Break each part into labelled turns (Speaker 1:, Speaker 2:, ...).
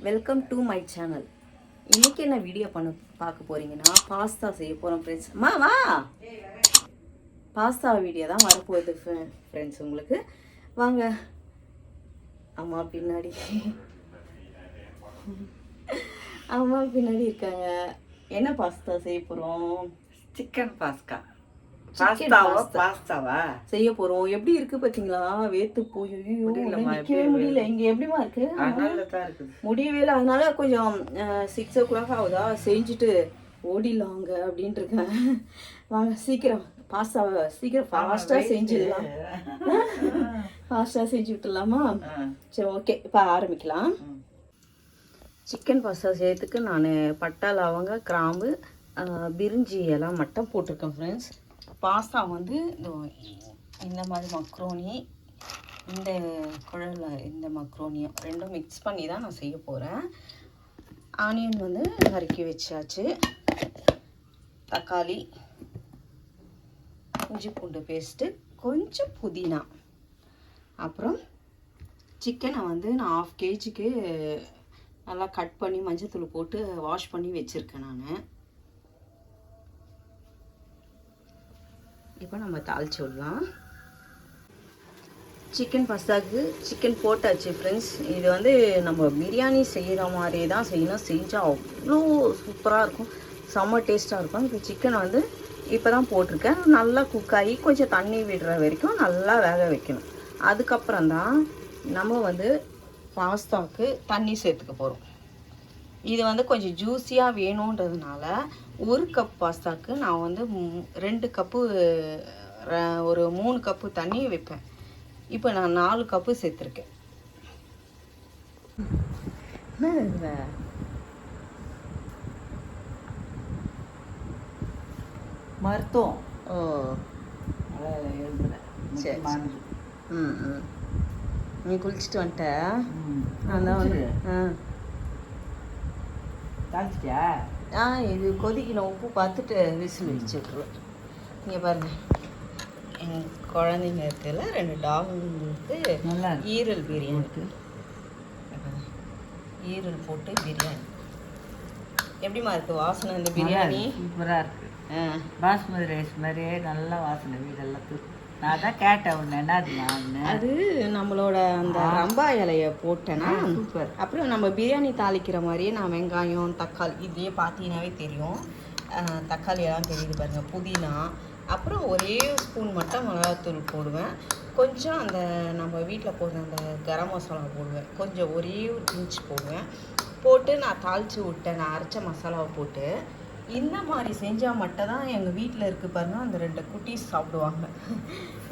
Speaker 1: Welcome to my channel. இன்றைக்கி என்ன video பார்க்க போகிறீங்கன்னா பாஸ்தா செய்ய போகிறோம் ஃப்ரெண்ட்ஸ். வா பாஸ்தா வீடியோ தான் வரப்போகுது ஃப்ரெண்ட்ஸ். உங்களுக்கு வாங்க. அம்மா பின்னாடி இருக்காங்க. என்ன பாஸ்தா செய்ய போகிறோம்?
Speaker 2: Chicken pasta.
Speaker 1: பாஸ்தாவா செய்ய போறோம். எப்படி இருக்கு பாத்தீங்களா? வேத்து போய் நிக்கவே முடியல. இங்க எப்படிமா இருக்கு? முடியவே இல்லை. அதனால கொஞ்சம் 6 o'clock ஆகுதா, செஞ்சுட்டு ஓடிடலாங்க அப்படின்ட்டு இருக்கேன். வாங்க சீக்கிரம் பாஸ்தாவை சீக்கிரம் ஃபாஸ்டா செஞ்சிடலாம். ஃபாஸ்டா செஞ்சு விட்டுலாமா? சரி, ஓகே, இப்போ ஆரம்பிக்கலாம். சிக்கன் பாஸ்தா செய்யறதுக்கு நான் பட்டை, லவங்க, கிராம்பு, பிரிஞ்சி எல்லாம் மட்டும் போட்டிருக்கேன் ஃப்ரெண்ட்ஸ். பாஸ்தா வந்து இந்த மாதிரி மக்ரோனி, இந்த குழலில் இந்த மக்ரோனியும் ரெண்டும் மிக்ஸ் பண்ணி தான் நான் செய்ய போகிறேன். ஆனியன் வந்து நறுக்கி வச்சாச்சு. தக்காளி, இஞ்சி பூண்டு பேஸ்ட்டு, கொஞ்சம் புதினா, அப்புறம் சிக்கனை வந்து நான் 1/2 kgக்கு நல்லா கட் பண்ணி மஞ்சத்தூள் போட்டு வாஷ் பண்ணி வச்சுருக்கேன் நான். இப்போ நம்ம தாளிச்சு விடலாம். சிக்கன் பாஸ்தாவுக்கு சிக்கன் போட்டாச்சு ஃப்ரெண்ட்ஸ். இது வந்து நம்ம பிரியாணி செய்கிற மாதிரியே தான் செய்யணும். செஞ்சால் அவ்வளோ சூப்பராக இருக்கும், செம்ம டேஸ்ட்டாக இருக்கும். இப்போ சிக்கனை வந்து இப்போ தான் போட்டிருக்கேன். நல்லா குக் ஆகி கொஞ்சம் தண்ணி விடுற வரைக்கும் நல்லா வேக வைக்கணும். அதுக்கப்புறம் தான் நம்ம வந்து பாஸ்தாவுக்கு தண்ணி சேர்த்துக்க போகிறோம். இது வந்து கொஞ்சம் ஜூஸியாக வேணுன்றதுனால 1 கப் பாஸ்தாவுக்கு நான் வந்து 2 கப்பு, ஒரு 3 கப்பு தண்ணி வைப்பேன். இப்போ நான் 4 கப்பு சேர்த்துருக்கேன்.
Speaker 2: மருத்துவம்.
Speaker 1: ஓ, சரி. நீ குளிச்சுட்டு வந்துட்ட? அதான் வந்து இது கொதிக்கணும். உப்பு பார்த்துட்டு விசில் வச்சு விட்ருவேன். இங்கே பாருங்கள், எங்கள் குழந்தைங்க இருக்குல்ல, 2 டாகுங்களுக்கு ஈரல் பிரியாணி, ஈரல் போட்டு பிரியாணி. எப்படிமா இருக்குது வாசனை? இந்த பிரியாணி
Speaker 2: சூப்பராக இருக்குது. பாஸ்மதி ரைஸ் மாதிரியே நல்ல வாசனை வீடெல்லாம். நான் தான் கேட்டேன் ஒன்று, என்ன அது
Speaker 1: நம்மளோட அந்த ரம்பா இலையை போட்டேன்னா சூப்பர். அப்புறம் நம்ம பிரியாணி தாளிக்கிற மாதிரியே நான் வெங்காயம், தக்காளி, இதையே பார்த்தீங்கன்னாவே தெரியும். தக்காளி எல்லாம் தெரியுது பாருங்கள். புதினா, அப்புறம் ஒரே ஸ்பூன் மட்டும் மிளகாத்தூள் போடுவேன். கொஞ்சம் அந்த நம்ம வீட்டில் போடுற அந்த கரம் மசாலா போடுவேன். கொஞ்சம் ஒரே ஒரு பிஞ்ச் போடுவேன். போட்டு நான் தாளித்து விட்டேன். நான் அரைச்ச மசாலாவை போட்டு இந்த மாதிரி செஞ்சால் மட்டும் தான் எங்கள் வீட்டில் இருக்குது பாருங்கள், அந்த 2 குட்டீஸ் சாப்பிடுவாங்க.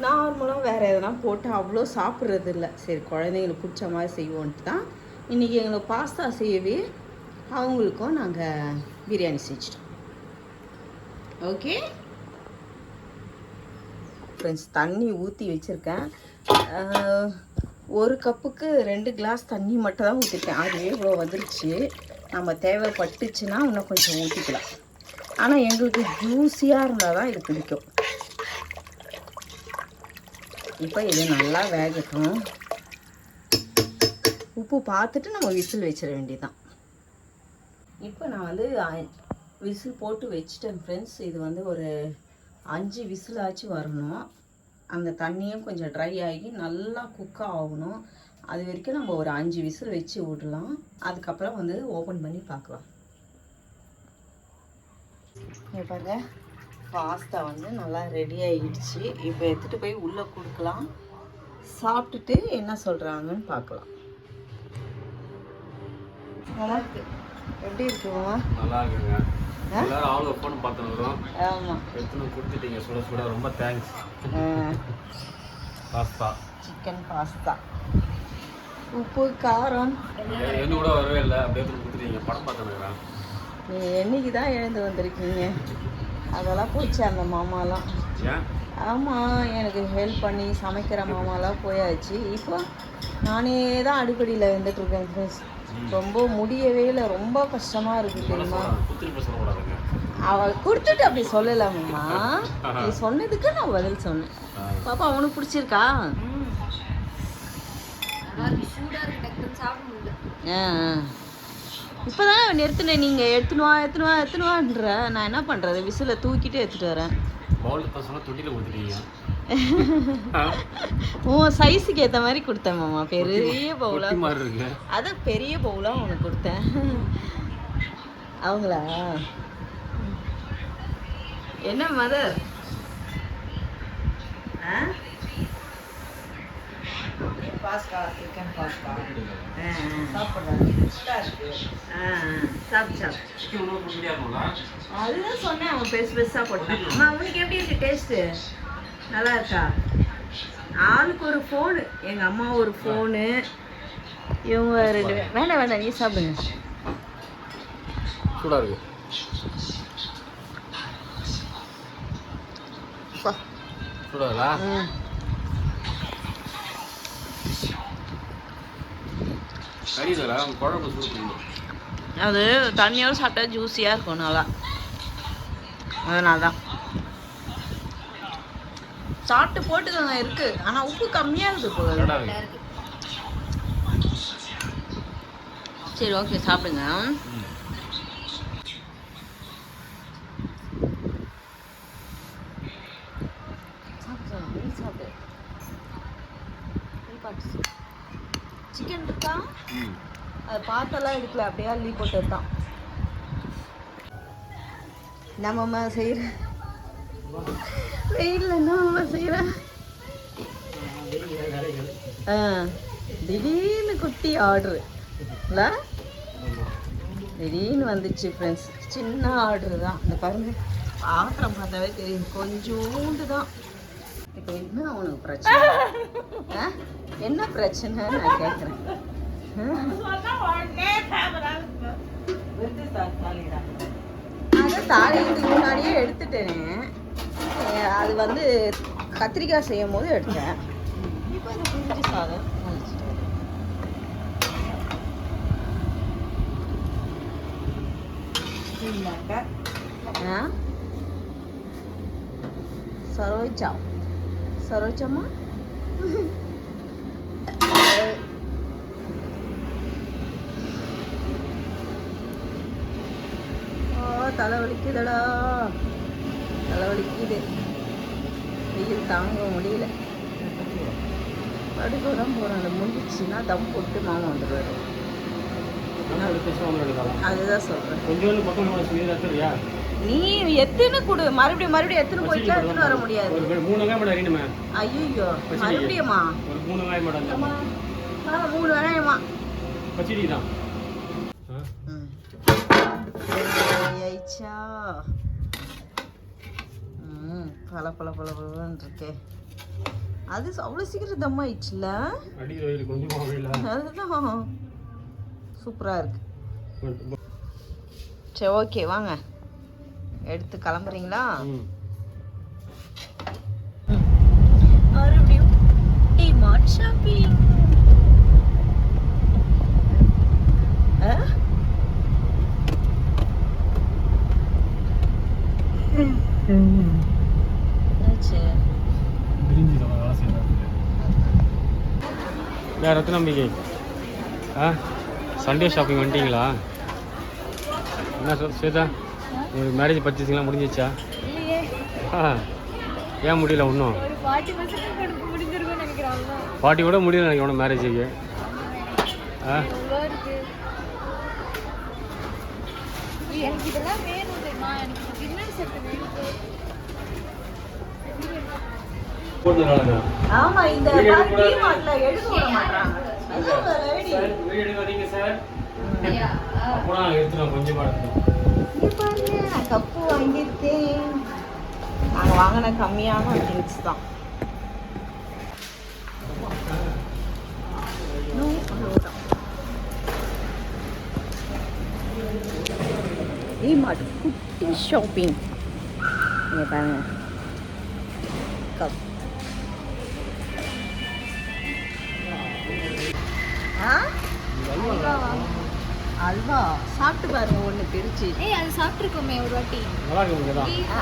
Speaker 1: நார்மலாக வேறு எதனா போட்டு அவ்வளோ சாப்பிட்றது இல்லை. சரி, குழந்தைங்களுக்கு பிடிச்ச மாதிரி செய்வோன்ட்டு தான் இன்றைக்கி எங்களுக்கு பாஸ்தா செய்யவே அவங்களுக்கும் நாங்கள் பிரியாணி செஞ்சிட்டோம். ஓகே ஃப்ரெண்ட்ஸ், தண்ணி ஊற்றி வச்சுருக்கேன். 1 கப்புக்கு 2 கிளாஸ் தண்ணி மட்டும் தான் ஊற்றிருக்கேன். அதுவே இவ்வளோ வந்துருச்சு. நம்ம தேவைப்பட்டுச்சுன்னா இன்னும் கொஞ்சம் ஊற்றிக்கலாம். ஆனால் எங்களுக்கு ஜூஸியாக இருந்தால் தான் இது பிடிக்கும். இப்போ இது நல்லா வேகட்டும். உப்பு பார்த்துட்டு நம்ம விசில் வச்சிட வேண்டியதுதான். இப்போ நான் வந்து விசில் போட்டு வச்சிட்டேன் ஃப்ரெண்ட்ஸ். இது வந்து ஒரு 5 விசிலாச்சு வரணும். அந்த தண்ணியும் கொஞ்சம் ட்ரை ஆகி நல்லா குக் ஆகணும். அது வரைக்கும் நம்ம ஒரு 5 விசில் வச்சு விடலாம். அதுக்கப்புறம் வந்து ஓப்பன் பண்ணி பார்க்கலாம். பாருங்க, பாஸ்தா வந்து நல்லா ரெடி ஆகிடுச்சு. இப்போ எடுத்துகிட்டு போய் உள்ளே கொடுக்கலாம். சாப்பிட்டுட்டு என்ன சொல்கிறாங்கன்னு பார்க்கலாம். நல்லா இருக்கு. எப்படி இருக்குமா?
Speaker 3: நல்லா இருக்குங்க. எல்லாரும் ஆளு ஃபோன் பார்த்துக்கிறோம்.
Speaker 1: ஆமாம்,
Speaker 3: எடுத்துன்னு கொடுத்துட்டீங்க. சுட சுட ரொம்ப தேங்க்ஸ். பாஸ்தா, சிக்கன்
Speaker 1: பாஸ்தா, உப்பு காரம்
Speaker 3: என்ன கூட வரவே இல்லை. அப்படியே கொடுத்துட்டீங்க. படம் பார்த்துக்கிறேன்.
Speaker 1: நீ என்னைக்கு தான் எழுந்து வந்திருக்கீங்க? அதெல்லாம் போச்சு அந்த மாமாலாம். ஆமாம், எனக்கு ஹெல்ப் பண்ணி சமைக்கிற மாமாலாம் போயாச்சு. இப்போ நானே தான் அடிப்படையில் வந்துட்டுருக்கேன் ஃப்ரெண்ட்ஸ். ரொம்ப முடியவே இல்லை, ரொம்ப கஷ்டமாக இருக்குது தெரியுமா? அவள் கொடுத்துட்டு அப்படி சொல்லலாமா? நீ சொன்னதுக்கு நான் பதில் சொன்னேன். பாப்பா, அவனுக்கு பிடிச்சிருக்கா? இப்போதானே நிறுத்தினேன், நீங்கள் எடுத்துனுவான்ற. நான் என்ன பண்ணுறது, விசில தூக்கிட்டு எடுத்துகிட்டு வரேன்.
Speaker 3: பவுலில் பசங்க தொட்டியில் கொடுத்துட்டீங்க.
Speaker 1: உன் சைஸுக்கு ஏற்ற மாதிரி கொடுத்தேன் மாமா. பெரிய பவுலாக
Speaker 3: மாதிரி இருக்கு.
Speaker 1: அதான் பெரிய பவுலாக உனக்கு கொடுத்தேன். அவங்களா என்ன மதர்? பாஸ்தா, சிக்கன் பாஸ்தா அதுதான் சொன்னேன். அவன் பெருசாக போட்டான். அம்மா அவனுக்கு எப்படி இருக்கு டேஸ்ட்டு? நல்லா இருக்கா? ஆளுக்கு ஒரு ஃபோனு. எங்கள் அம்மா ஒரு ஃபோனு, இவங்க 2 பேர். வேண்டாம் நீ சாப்பிடுங்க.
Speaker 3: சூடாக இருக்கு. சூடாங்களா? கறிதரா குழம்பு சூடு.
Speaker 1: அது தண்ணியோடு சாப்பிட்டா ஜூஸியாக இருக்கும் நல்லா. அதனால தான் சாப்பிட்டு போட்டுக்கோங்க. இருக்கு, ஆனால் உப்பு கம்மியாக இருக்குது போல. சரி ஓகே, சாப்பிடுங்க. சிக்கன் இருக்கா? அது பார்த்தெல்லாம் எடுக்கல, அப்படியே அள்ளி போட்டது தான். நம்ம செய்கிற வெயில்ல நம்ம செய்கிற திடீர்னு குட்டி ஆர்டரு இல்லை, திடீர்னு வந்துச்சு ஃப்ரெண்ட்ஸ். சின்ன ஆர்டரு தான். இந்த பாருங்க, பாத்திரம் பார்த்தாவே தெரியும், கொஞ்சோண்டு தான். இப்போ என்ன உனக்கு பிரச்சனை? என்ன பிரச்சனை நான் கேட்குறேன். அதான் தாளிக்கிறதுக்கு முன்னாடியே எடுத்துட்டேனே. அது வந்து கத்திரிக்காய் செய்யும் போது எடுத்தேன். இப்போ இது புரிஞ்சு சாதம் சரோஜம்மா தலைவலிக்குதடா, தலைவலிக்குது. வெயில் தாங்க முடியல. படுக்க தான் போகிறோம். அது முடிஞ்சிச்சுன்னா தம் போட்டு மாமா வந்துடுவார். அதுதான் சொல்கிறேன். நீ எத்தனை கொடு, மறுபடியும் எத்தனை போயிட்டா எடுத்துன்னு வர முடியாது. ஐயோ மறுபடியுமா? 3 வெங்காயமா? பல இருக்கே. அது அவ்வளோ சீக்கிரம் தம் ஆயிடுச்சுல. அதுதான் சூப்பராக இருக்கு. சரி ஓகே, வாங்க எடுத்து கிளம்புறீங்களா? மறுபடியும் டிமார்ட் ஷாப்பிங்.
Speaker 3: ரத்னம்பிகை சண்டே ஷாப்பிங் வந்துட்டீங்களா? என்ன ஸ்வேதா, உங்களுக்கு மேரேஜ் பர்ச்சேசிங்லாம் முடிஞ்சிச்சா? ஏன் முடியல இன்னும்? 40 கூட முடியல எனக்கு உன மேரேஜுக்கு.
Speaker 1: ஆமா, இந்த டிமார்ட்ல எடுக்க விட மாட்டாங்க. கப்பு வாங்கியிருக்கேன். நாங்கள் வாங்கின கம்மியான திங்ஸ் தான். டிமார்ட் குட்டி ஷாப்பிங். இங்கே பாருங்க, கப். அல்வா சாப்பிட்டு பாருங்க, ஒன்று பிரிச்சு.
Speaker 4: அது சாப்பிட்டுருக்கோமே ஒரு வாட்டி.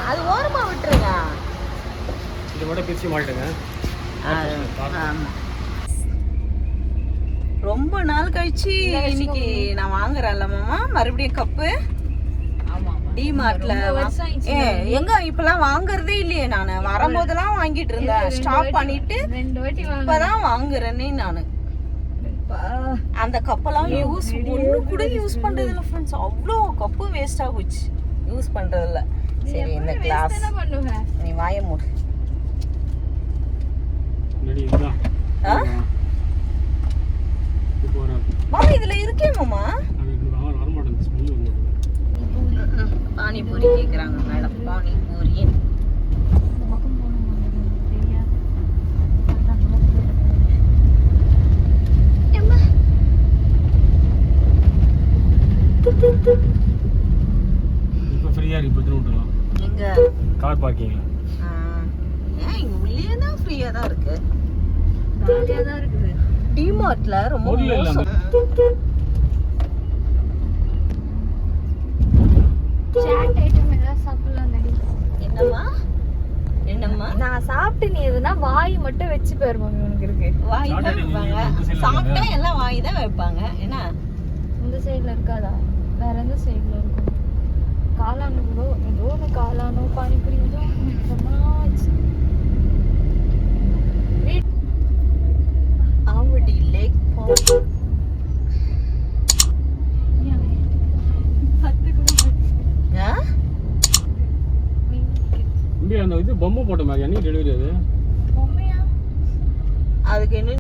Speaker 1: அது ஓரமாக விட்டுருங்க.
Speaker 3: இது மட்டும் பிரிச்சு மாட்டுங்க.
Speaker 1: ஆமாம். ரொம்ப நாள் கழிச்சு இன்னைக்கு நான் வாங்குறேன்ல மாமா மறுபடியும் கப்பு
Speaker 2: ஆமா ஆமா
Speaker 1: டிமார்ட்ல. எங்க இப்பெல்லாம் வாங்குறதே இல்லையே, நானு வரும்போதெல்லாம் வாங்கிட்டு இருந்தேன், ஸ்டாப் பண்ணிட்டு
Speaker 4: 2 வாட்டி
Speaker 1: இப்பதான் வாங்குறேனே நானு. அந்த கப்பெல்லாம் யூஸ் ஒண்ணு கூட யூஸ் பண்றது இல்ல ஃப்ரெண்ட்ஸ், அவ்வளோ கப்பு வேஸ்டா போச்சு யூஸ் பண்றது இல்ல. சரி இந்த கிளாஸ்
Speaker 4: என்ன பண்ணுவ?
Speaker 1: நீ வாய மூடு.
Speaker 3: ரெடி இதுதான்
Speaker 1: ஆ?
Speaker 3: இப்போ வர
Speaker 1: மாமா இதுல இருக்கே மாமா.
Speaker 3: அது வர மாட்டேங்குது, ஸ்மெல் வந்து
Speaker 1: பானிபூரி கேக்குறாங்க மேடம், பானிபூரி.
Speaker 3: இப்போ ஃப்ரீயா இருக்கு, இப்போ விட்டுலாம்
Speaker 1: எங்க
Speaker 3: கார் பார்க்கிங்ல.
Speaker 1: ஏன் இங்க உள்ளே தான் ஃப்ரீயா தான் இருக்கு.
Speaker 4: ஜாலியா தான் இருக்குது.
Speaker 1: டிமார்ட்ல ரொம்ப
Speaker 3: பொருள் இல்ல
Speaker 1: மோசம்.
Speaker 4: சாட் ஐட்டம் ஏதாவது சாப்பிடலாம் நடி.
Speaker 1: என்னம்மா என்னம்மா
Speaker 4: நான் சாப்பிட்டு நீ எதுனா வாய் மட்டும் வச்சு பாரு மம்மி, உனக்கு இருக்கு.
Speaker 1: வாய் தான் வைப்பாங்க, சாப்பிட்டா எல்லாம் வாய் தான் வைப்பாங்க. என்ன
Speaker 4: இந்த சைடுல இருக்காதா? வேற எந்த சைடுல இருக்கும்? காளானு கூட ஏதோ ஒன்று, காளானோ பானிபூரி ஏதோ ரொம்ப நாளாச்சு.
Speaker 1: ஆவடி லேக் பார்க். ஆ?
Speaker 3: இங்கே அந்த இது பொம்மை போட்ட மாதிரி அன்னைக்கு டெலிவரி அது
Speaker 4: மம்மியா
Speaker 1: அதுக்கு என்ன